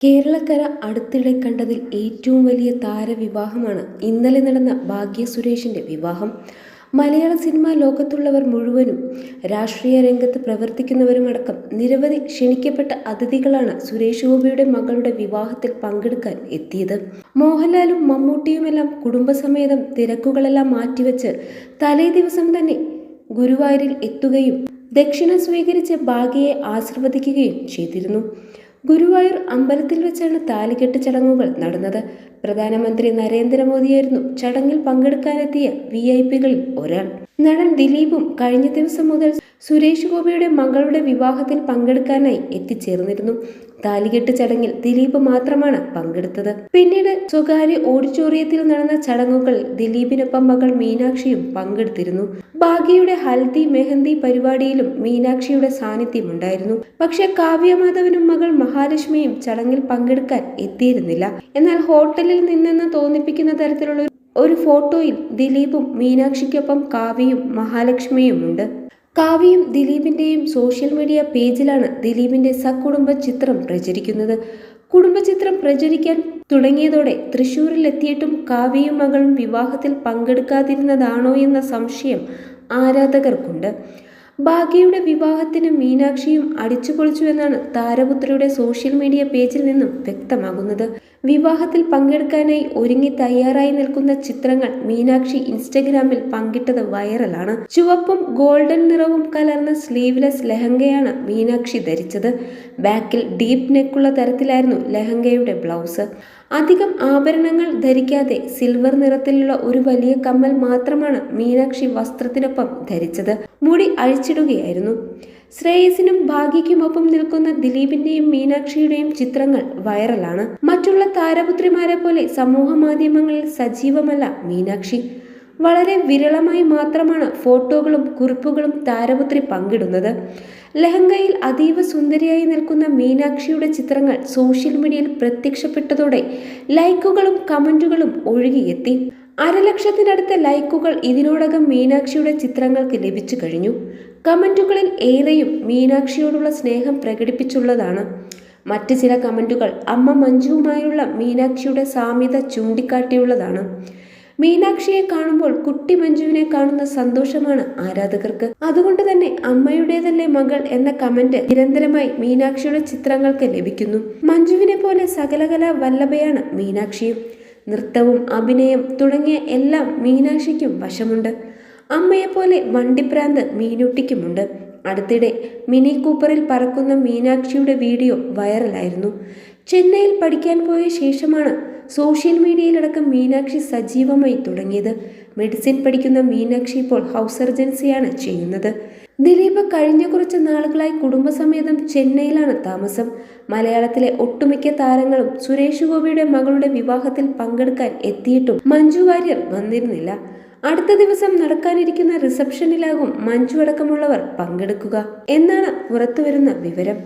കേരളക്കര അടുത്തിടെ കണ്ടതിൽ ഏറ്റവും വലിയ താരവിവാഹമാണ് ഇന്നലെ നടന്ന ഭാഗ്യ സുരേഷിന്റെ വിവാഹം. മലയാള സിനിമാ ലോകത്തുള്ളവർ മുഴുവനും രാഷ്ട്രീയ രംഗത്ത് പ്രവർത്തിക്കുന്നവരുമടക്കം നിരവധി ക്ഷണിക്കപ്പെട്ട അതിഥികളാണ് സുരേഷ് ഗോപിയുടെ മകളുടെ വിവാഹത്തിൽ പങ്കെടുക്കാൻ എത്തിയത്. മോഹൻലാലും മമ്മൂട്ടിയുമെല്ലാം കുടുംബസമേതം തിരക്കുകളെല്ലാം മാറ്റിവെച്ച് തലേ ദിവസം തന്നെ ഗുരുവായൂരിൽ എത്തുകയും ദക്ഷിണ സ്വീകരിച്ച് ഭാഗ്യയെ ആശീർവദിക്കുകയും ചെയ്തിരുന്നു. ഗുരുവായൂർ അമ്പലത്തിൽ വെച്ചാണ് താലികെട്ട് ചടങ്ങുകൾ നടന്നത്. പ്രധാനമന്ത്രി നരേന്ദ്രമോദിയായിരുന്നു ചടങ്ങിൽ പങ്കെടുക്കാനെത്തിയ VIP-കളിൽ ഒരാൾ. നടൻ ദിലീപും കഴിഞ്ഞ ദിവസം മുതൽ സുരേഷ് ഗോപിയുടെ മകളുടെ വിവാഹത്തിൽ പങ്കെടുക്കാനായി എത്തിച്ചേർന്നിരുന്നു. താലികെട്ട് ചടങ്ങിൽ ദിലീപ് മാത്രമാണ് പങ്കെടുത്തത്. പിന്നീട് സ്വകാര്യ ഓഡിറ്റോറിയത്തിൽ നടന്ന ചടങ്ങുകളിൽ ദിലീപിനൊപ്പം മകൾ മീനാക്ഷിയും പങ്കെടുത്തിരുന്നു. ഭാഗ്യയുടെ ഹൽദി മെഹന്തി പരിപാടിയിലും മീനാക്ഷിയുടെ സാന്നിധ്യമുണ്ടായിരുന്നു. പക്ഷെ കാവ്യമാധവനും മകൾ മഹാലക്ഷ്മിയും ചടങ്ങിൽ പങ്കെടുക്കാൻ എത്തിയിരുന്നില്ല. എന്നാൽ ഹോട്ടലിൽ നിന്നെന്ന് തോന്നിപ്പിക്കുന്ന തരത്തിലുള്ള ഒരു ഫോട്ടോയിൽ ദിലീപും മീനാക്ഷിക്കൊപ്പം കാവ്യയും മഹാലക്ഷ്മിയുമുണ്ട്. കാവ്യയും ദിലീപിന്റെയും സോഷ്യൽ മീഡിയ പേജിലാണ് ദിലീപിന്റെ സകുടുംബ ചിത്രം പ്രചരിക്കുന്നത്. കുടുംബചിത്രം പ്രചരിക്കാൻ തുടങ്ങിയതോടെ തൃശൂരിലെത്തിയിട്ടും കാവ്യയും മകളും വിവാഹത്തിൽ പങ്കെടുക്കാതിരുന്നതാണോ എന്ന സംശയം ആരാധകർക്കുണ്ട്. ഭാഗ്യയുടെ വിവാഹത്തിന് മീനാക്ഷിയും അടിച്ചുപൊളിച്ചുവെന്നാണ് താരപുത്രിയുടെ സോഷ്യൽ മീഡിയ പേജിൽ നിന്നും വ്യക്തമാകുന്നത്. വിവാഹത്തിൽ പങ്കെടുക്കാനായി ഒരുങ്ങി തയ്യാറായി നിൽക്കുന്ന ചിത്രങ്ങൾ മീനാക്ഷി ഇൻസ്റ്റഗ്രാമിൽ പങ്കിട്ടത് വൈറലാണ്. ചുവപ്പും ഗോൾഡൻ നിറവും കലർന്ന സ്ലീവ്ലെസ് ലെഹങ്കയാണ് മീനാക്ഷി ധരിച്ചത്. ബാക്കിൽ ഡീപ്പ് നെക്കുള്ള തരത്തിലായിരുന്നു ലെഹങ്കയുടെ ബ്ലൗസ്. അധികം ആഭരണങ്ങൾ ധരിക്കാതെ സിൽവർ നിറത്തിലുള്ള ഒരു വലിയ കമ്മൽ മാത്രമാണ് മീനാക്ഷി വസ്ത്രത്തിനൊപ്പം ധരിച്ചത്. മുടി അഴിച്ചിടുകയായിരുന്നു. ശ്രേയസിനും ഭാഗ്യയ്ക്കുമൊപ്പം നിൽക്കുന്ന ദിലീപിന്റെയും മീനാക്ഷിയുടെയും ചിത്രങ്ങൾ വൈറലാണ്. മറ്റുള്ള താരപുത്രിമാരെ പോലെ സമൂഹ മാധ്യമങ്ങളിൽ സജീവമല്ല മീനാക്ഷി. വളരെ വിരളമായി മാത്രമാണ് ഫോട്ടോകളും കുറിപ്പുകളും താരപുത്രി പങ്കിടുന്നത്. ലെഹങ്കയിൽ അതീവ സുന്ദരിയായി നിൽക്കുന്ന മീനാക്ഷിയുടെ ചിത്രങ്ങൾ സോഷ്യൽ മീഡിയയിൽ പ്രത്യക്ഷപ്പെട്ടതോടെ ലൈക്കുകളും കമന്റുകളും ഒഴുകിയെത്തി. 1,00,000-ത്തിനടുത്ത ലൈക്കുകൾ ഇതിനോടകം മീനാക്ഷിയുടെ ചിത്രങ്ങൾക്ക് ലഭിച്ചു കഴിഞ്ഞു. കമന്റുകളിൽ ഏറെയും മീനാക്ഷിയോടുള്ള സ്നേഹം പ്രകടിപ്പിച്ചുള്ളതാണ്. മറ്റ് ചില കമന്റുകൾ അമ്മ മഞ്ജുവുമായുള്ള മീനാക്ഷിയുടെ സാമ്യത ചൂണ്ടിക്കാട്ടിയുള്ളതാണ്. മീനാക്ഷിയെ കാണുമ്പോൾ കുട്ടി മഞ്ജുവിനെ കാണുന്ന സന്തോഷമാണ് ആരാധകർക്ക്. അതുകൊണ്ട് തന്നെ അമ്മയുടേതല്ലേ മകൾ എന്ന കമന്റ് നിരന്തരമായി മീനാക്ഷിയുടെ ചിത്രങ്ങൾക്ക് ലഭിക്കുന്നു. മഞ്ജുവിനെ പോലെ സകലകല വല്ലഭയാണ് മീനാക്ഷിയും. നൃത്തവും അഭിനയം തുടങ്ങിയ എല്ലാം മീനാക്ഷിക്കും വശമുണ്ട്. അമ്മയെപ്പോലെ വണ്ടിപ്രാന്ത് മീനുട്ടിക്കുമുണ്ട്. അടുത്തിടെ മിനി കൂപ്പറിൽ പറക്കുന്ന മീനാക്ഷിയുടെ വീഡിയോ വൈറലായിരുന്നു. ചെന്നൈയിൽ പഠിക്കാൻ പോയ ശേഷമാണ് സോഷ്യൽ മീഡിയയിലടക്കം മീനാക്ഷി സജീവമായി തുടങ്ങിയത്. മെഡിസിൻ പഠിക്കുന്ന മീനാക്ഷി ഇപ്പോൾ ഹൗസ് സർജൻസിയാണ് ചെയ്യുന്നത്. ദിലീപ് കഴിഞ്ഞ കുറച്ച് നാളുകളായി കുടുംബസമേതം ചെന്നൈയിലാണ് താമസം. മലയാളത്തിലെ ഒട്ടുമിക്ക താരങ്ങളും സുരേഷ് ഗോപിയുടെ മകളുടെ വിവാഹത്തിൽ പങ്കെടുക്കാൻ എത്തിയിട്ടും മഞ്ജു വാര്യർ വന്നിരുന്നില്ല. അടുത്ത ദിവസം നടക്കാനിരിക്കുന്ന റിസപ്ഷനിലാകും മഞ്ജു അടക്കമുള്ളവർ പങ്കെടുക്കുക എന്നാണ് പുറത്തുവരുന്ന വിവരം.